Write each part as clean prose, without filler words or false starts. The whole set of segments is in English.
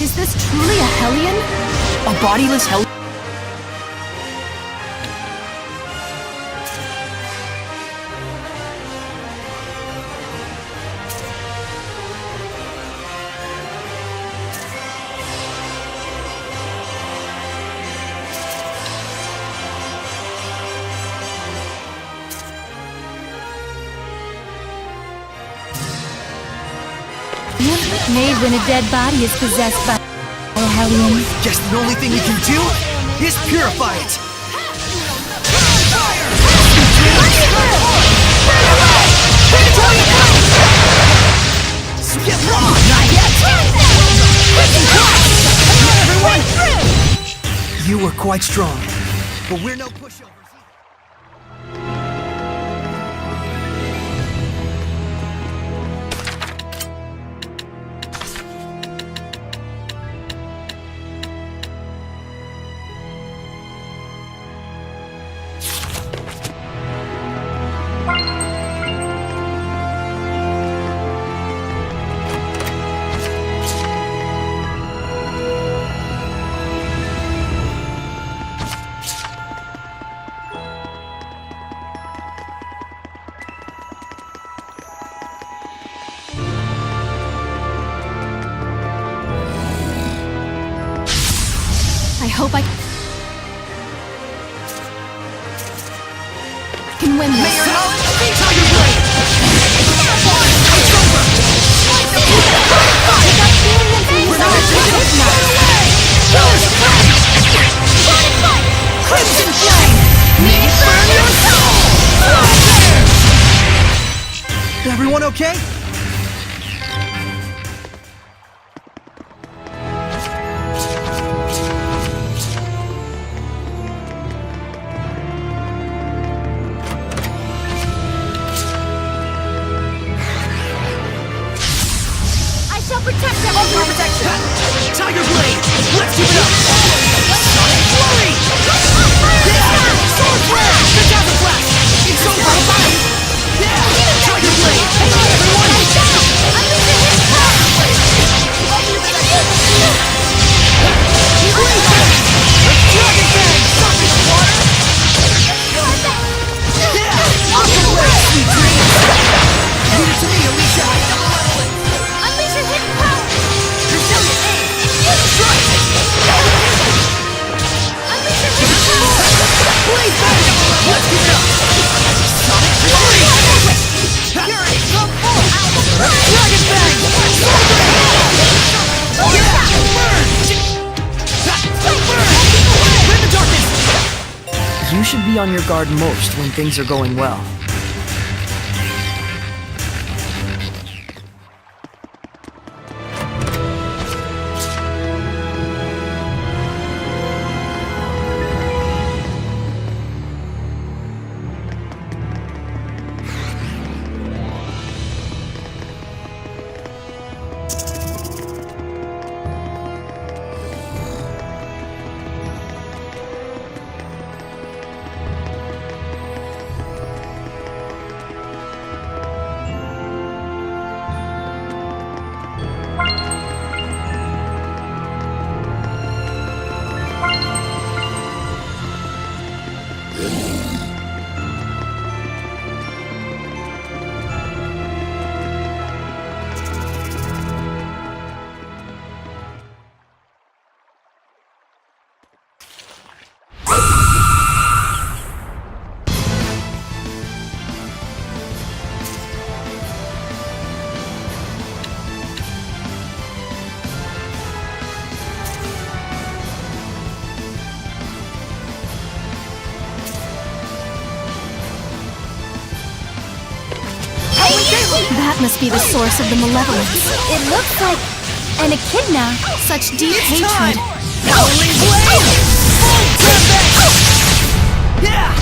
Is this truly a Hellion? A bodiless hell. Made when a dead body is possessed by a Hellion. Guess the only thing we can do is purify it. Get wrong! Not yet! Everyone! You were quite strong, but we're no pushovers. I hope I can win this. Crimson Flame! Me burn your soul! Everyone okay? Tiger Blade! Let's give it up! Sonic Flurry! Yeah! Sword Flash! The Dazzle Flash! It's over! Yeah! Tiger Blade! Come on, everyone! Dragon Fang! Surface Water! Yeah! Aqua Blade! Sweet dreams! Leave it to me, Alicia! Unleash your hidden power! Blade Bang! Let's give it up! Sonic Flurry! Fury! Dragon Bang! Burn! Burn the darkness! You should be on your guard most when things are going well. That must be the source of the malevolence. It looks like an echidna. Such deep hatred. Howling Blade! Full Tempest! Yeah!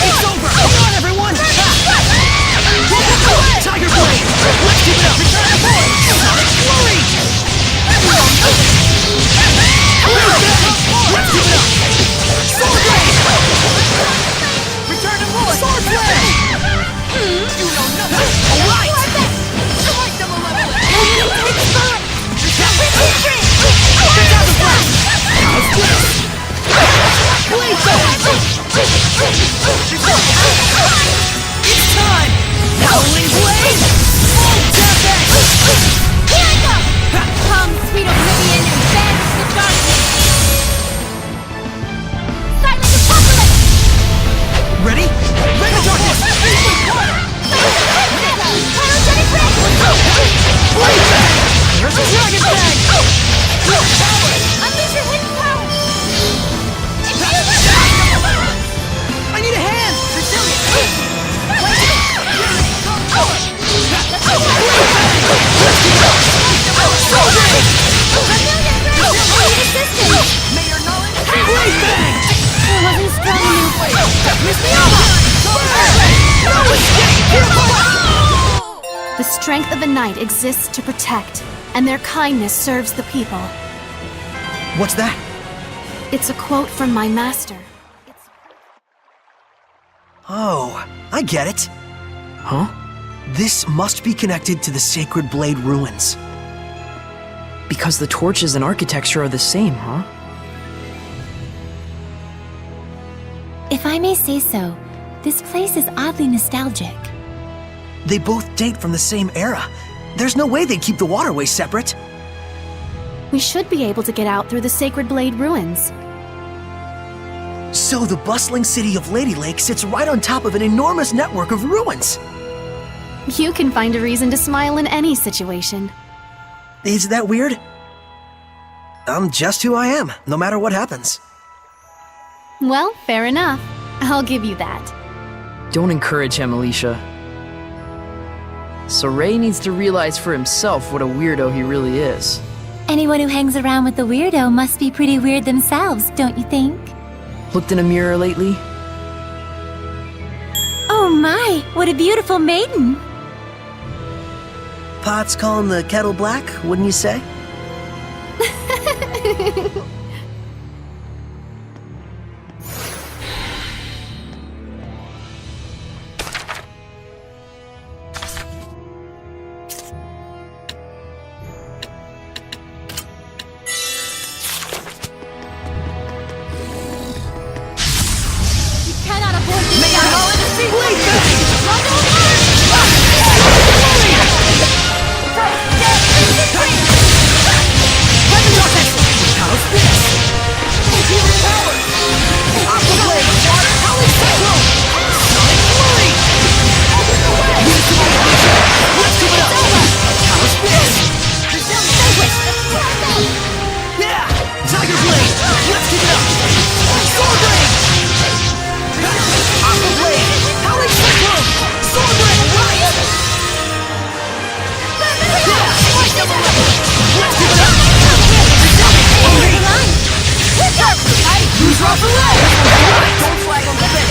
It's over! Come on, everyone! Tiger Blade! Let's keep it up! Sonic Flurry! Let's keep it up! Sword Blade! Return to voice! Sword Blade! You know nothing! Alright! It's time! Howling Blade! Full Tempest! Here I go! Come, sweet oblivion, and banish the darkness! Silent apocalypse! Ready? Mega Darkness! Pyrogenic ray! Blade Bang! Here's a Dragon Bang! Unleash your hidden power! I need a hand! Blade Bang! I wasn't strong enough. Miss me over! No escape! The strength of a knight exists to protect, and their kindness serves the people. What's that? It's a quote from my master. Oh, I get it. Huh? This must be connected to the Sacred Blade ruins. Because the torches and architecture are the same, huh? If I may say so, this place is oddly nostalgic. They both date from the same era. There's no way they'd keep the waterways separate. We should be able to get out through the Sacred Blade ruins. So the bustling city of Lady Lake sits right on top of an enormous network of ruins. You can find a reason to smile in any situation. Is that weird? I'm just who I am, no matter what happens. Well, fair enough. I'll give you that. Don't encourage him, Alicia. So Ray needs to realize for himself what a weirdo he really is. Anyone who hangs around with the weirdo must be pretty weird themselves, don't you think? Looked in a mirror lately? Oh my, what a beautiful maiden! Pot's calling the kettle black, wouldn't you say? Cannot afford this. Blade Bang! Heaven Darkness! How's this? Imperial Power! Aqua Blade! Howling Cyclone! Sonic Flurry! Let's give it up! How's this? Yeah! Tiger Blade! Let's give it up! Sword Rain! Aqua Blade! Howling Cyclone! Sword Rain! Right! Yeah! Let's give it up! Who's off the leg? Don't flag on the bed!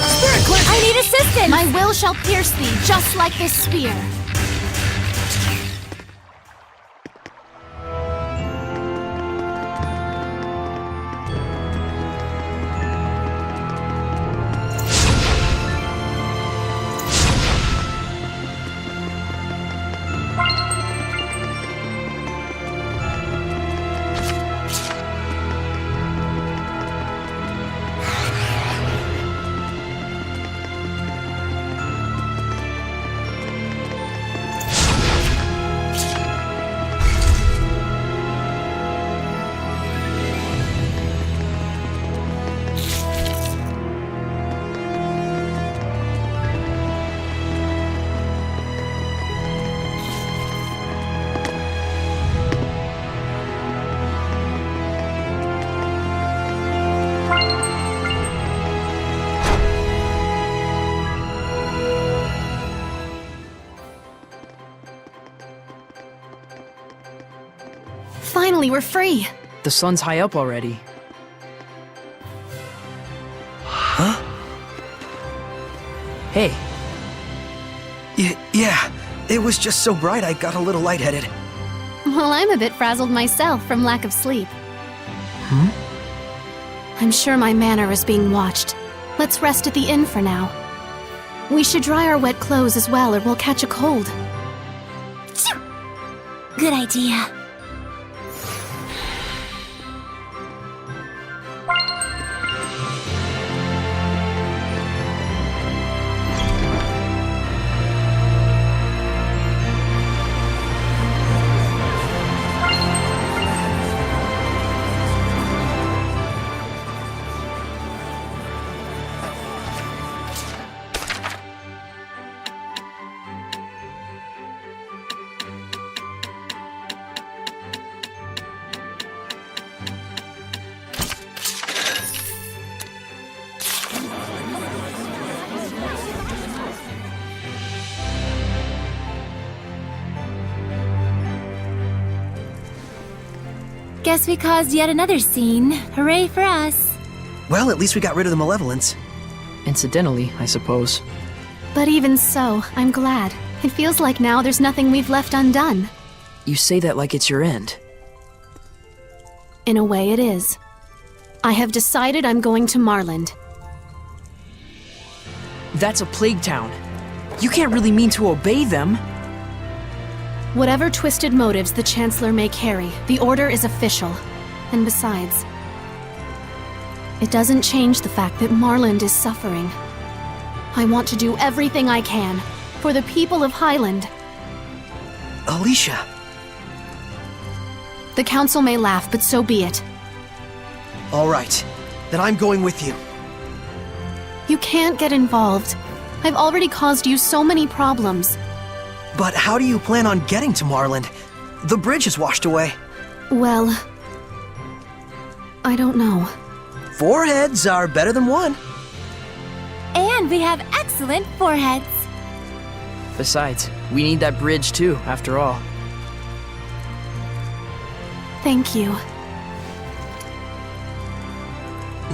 Spirit Cleanse! I need assistance! My will shall pierce thee, just like this spear. Finally, we're free. The sun's high up already. Huh? Hey, Yeah. It was just so bright I got a little lightheaded. Well, I'm a bit frazzled myself from lack of sleep. I'm sure my manor is being watched. Let's rest at the inn for now. We should dry our wet clothes as well, or we'll catch a cold. Good idea. Guess we caused yet another scene. Hooray for us. Well, at least we got rid of the malevolence. Incidentally, I suppose. But even so, I'm glad. It feels like now there's nothing we've left undone. You say that like it's your end. In a way, it is. I have decided I'm going to Marland. That's a plague town. You can't really mean to obey them. Whatever twisted motives the Chancellor may carry, the order is official. And besides, it doesn't change the fact that Marland is suffering. I want to do everything I can for the people of Highland. Alicia! The Council may laugh, but so be it. All right, then I'm going with you. You can't get involved. I've already caused you so many problems. But how do you plan on getting to Marland? The bridge is washed away. Well, I don't know. 4 heads are better than 1. And we have excellent foreheads. Besides, we need that bridge too, after all. Thank you.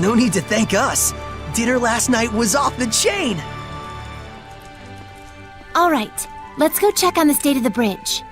No need to thank us. Dinner last night was off the chain. All right, let's go check on the state of the bridge.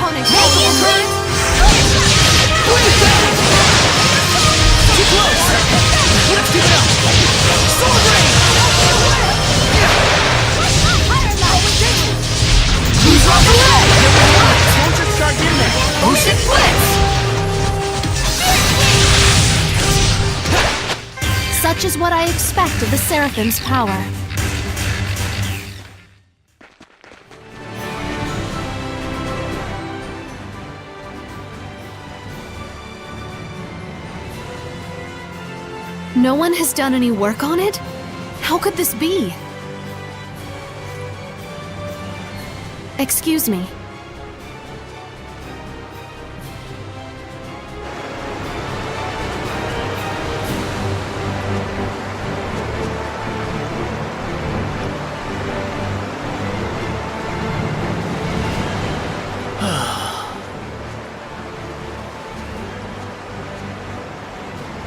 Tonic, Too close! Let's keep it up! Sword rain! Who's on the way? Don't just charge in there! Ocean Blitz! Such is what I expect of the Seraphim's power. No one has done any work on it? How could this be? Excuse me.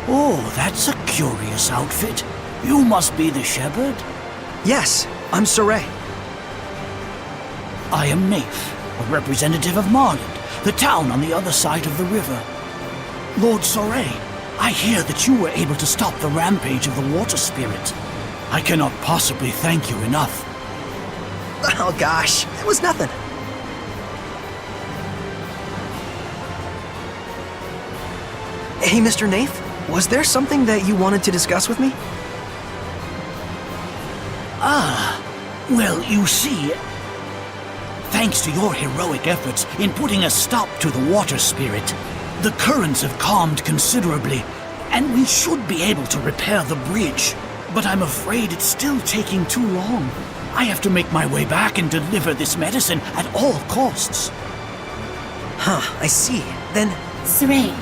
Oh, that's a curious outfit. You must be the shepherd? Yes, I'm Saray. I am Naif, a representative of Marland, the town on the other side of the river. Lord Saray, I hear that you were able to stop the rampage of the water spirit. I cannot possibly thank you enough. Oh gosh, it was nothing. Hey, Mr. Naif, was there something that you wanted to discuss with me? Well, you see, thanks to your heroic efforts in putting a stop to the water spirit, the currents have calmed considerably, and we should be able to repair the bridge. But I'm afraid it's still taking too long. I have to make my way back and deliver this medicine at all costs. Huh, I see. Then, Saray,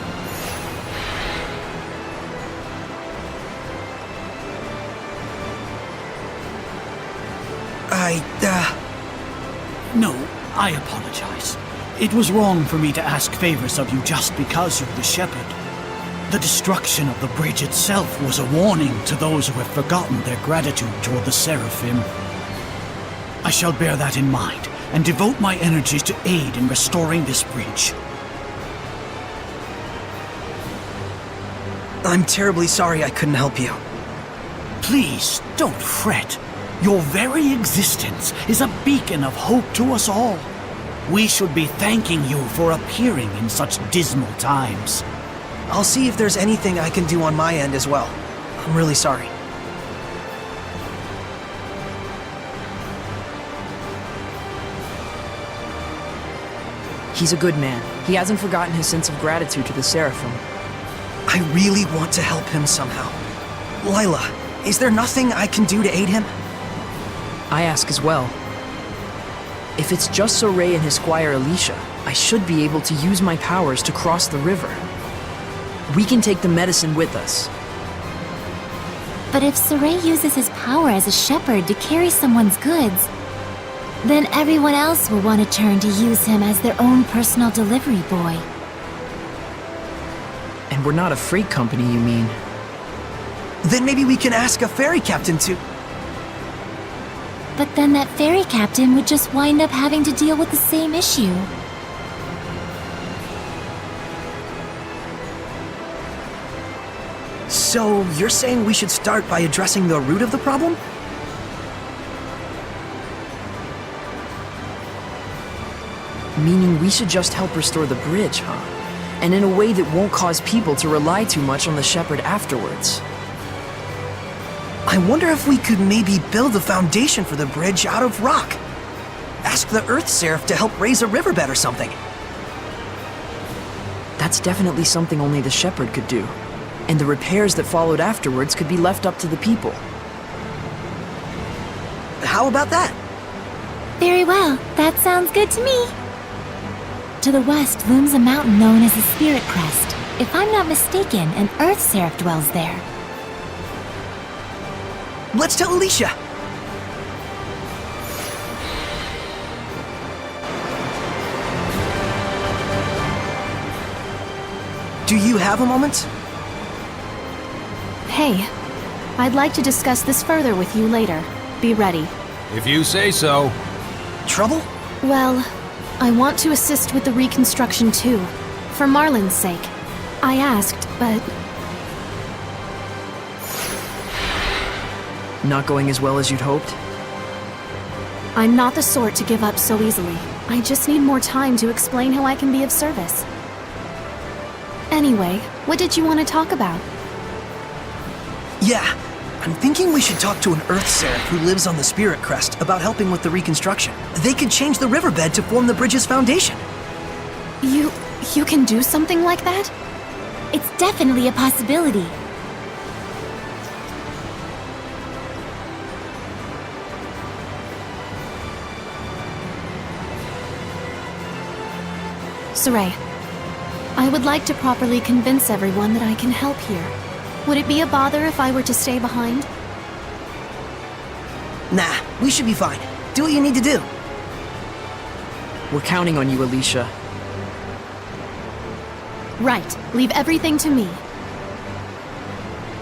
No, I apologize. It was wrong for me to ask favors of you just because you're the shepherd. The destruction of the bridge itself was a warning to those who have forgotten their gratitude toward the Seraphim. I shall bear that in mind and devote my energies to aid in restoring this bridge. I'm terribly sorry I couldn't help you. Please, don't fret. Your very existence is a beacon of hope to us all. We should be thanking you for appearing in such dismal times. I'll see if there's anything I can do on my end as well. I'm really sorry. He's a good man. He hasn't forgotten his sense of gratitude to the Seraphim. I really want to help him somehow. Lila, is there nothing I can do to aid him? I ask as well. If it's just Soray and his squire Alicia, I should be able to use my powers to cross the river. We can take the medicine with us. but if Saray uses his power as a shepherd to carry someone's goods, then everyone else will want to turn to use him as their own personal delivery boy. And we're not a freight company, you mean? Then maybe we can ask a ferry captain to... But then that ferry captain would just wind up having to deal with the same issue. So, you're saying we should start by addressing the root of the problem? Meaning we should just help restore the bridge, huh? And in a way that won't cause people to rely too much on the shepherd afterwards. I wonder if we could maybe build a foundation for the bridge out of rock. Ask the Earth Seraph to help raise a riverbed or something. That's definitely something only the shepherd could do. And the repairs that followed afterwards could be left up to the people. How about that? Very well, that sounds good to me. To the west looms a mountain known as the Spirit Crest. If I'm not mistaken, an Earth Seraph dwells there. Let's tell Alicia. Do you have a moment? Hey, I'd like to discuss this further with you later. Be ready. If you say so. Trouble? Well, I want to assist with the reconstruction too, for Marlin's sake. I asked, but Not going as well as you'd hoped? I'm not the sort to give up so easily. I just need more time to explain how I can be of service. Anyway, what did you want to talk about? Yeah, I'm thinking we should talk to an Earth Seraph who lives on the Spirit Crest about helping with the reconstruction. They could change the riverbed to form the bridge's foundation. You can do something like that? It's definitely a possibility. Saray, I would like to properly convince everyone that I can help here. Would it be a bother if I were to stay behind? Nah, we should be fine. Do what you need to do. We're counting on you, Alicia. Right. Leave everything to me.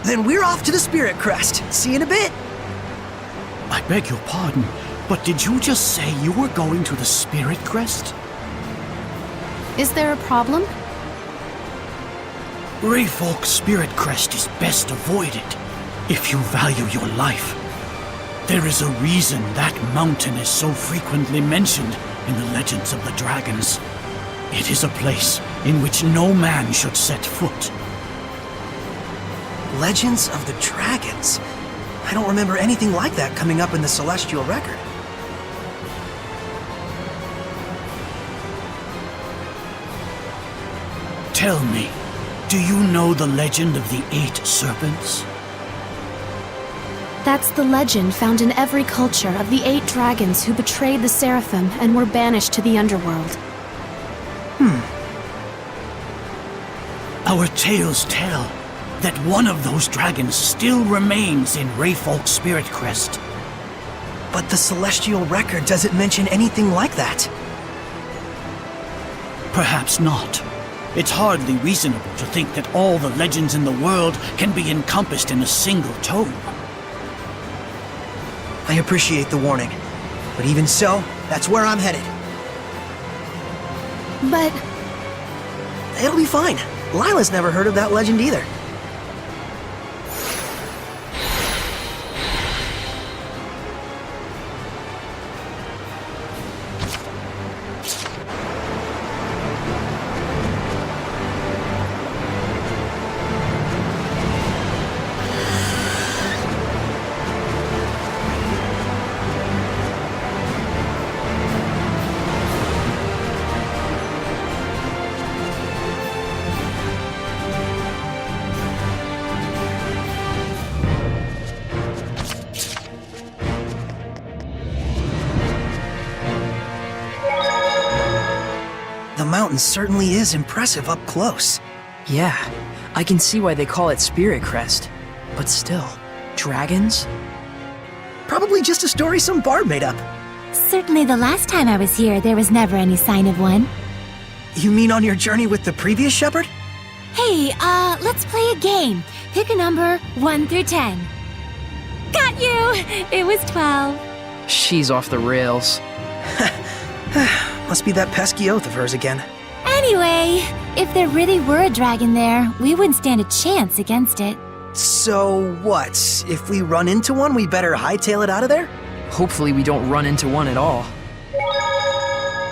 Then we're off to the Spirit Crest. See you in a bit. I beg your pardon, but did you just say you were going to the Spirit Crest? Is there a problem? Rayfolk's Spirit Crest is best avoided if you value your life. There is a reason that mountain is so frequently mentioned in the legends of the dragons. It is a place in which no man should set foot. Legends of the Dragons. I don't remember anything like that coming up in the Celestial Record. Tell me, Do you know the legend of the 8 serpents? That's the legend found in every culture of the 8 dragons who betrayed the Seraphim and were banished to the underworld. Our tales tell that one of those dragons still remains in Rayfolk's Spirit Crest. But the Celestial Record doesn't mention anything like that. Perhaps not. It's hardly reasonable to think that all the legends in the world can be encompassed in a single tome. I appreciate the warning. But even so, that's where I'm headed. But It'll be fine. Lila's never heard of that legend either. The mountain certainly is impressive up close. Yeah, I can see why they call it Spirit Crest. But still, dragons? Probably just a story some bard made up. Certainly the last time I was here, there was never any sign of one. You mean on your journey with the previous shepherd? Hey, let's play a game. Pick a number 1 through 10. Got you! It was 12. She's off the rails. Must be that pesky oath of hers again. Anyway, if there really were a dragon there, we wouldn't stand a chance against it. So what? If we run into one, we better hightail it out of there? Hopefully we don't run into one at all.